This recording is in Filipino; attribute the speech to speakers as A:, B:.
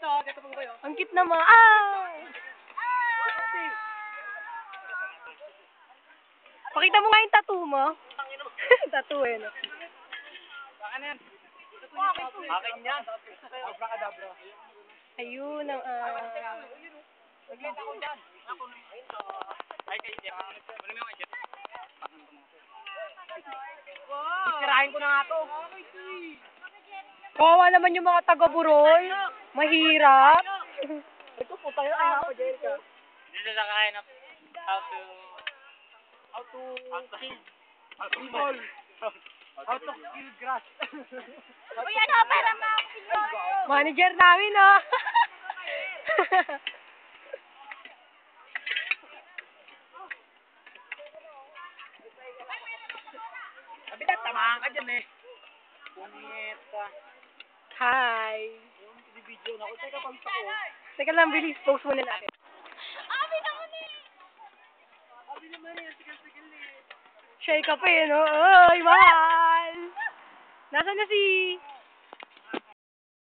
A: Ang cute naman. Ah! Pakita mo nga yung tattoo mo. Tattoo eh, no?
B: Akin yan. Abracadabra.
A: Ayun, ang
B: Naglita ko dyan. Ay, kayo dyan. Ano mo yung dyan? Isirahin ko na nga to.
A: kawawa naman yung mga taga-Burol. Mahirap.
B: Ito po tayo ay ako, Jerica. Dito na kaya na how to kill people. How to kill grass.
C: Uy, ano, para ma-opinion.
A: Manager namin, oh.
B: Sabi na, tamahan ka dyan eh. Punyeta.
A: Hi.
B: Yung video na ako. Teka, pagsa ko.
A: Teka lang, bilis. Post muna natin.
C: Abi naman eh.
B: Sabi naman eh, sigal-sigal eh.
A: Share ka pa eh, no? Oy, mahal! Nasaan na si...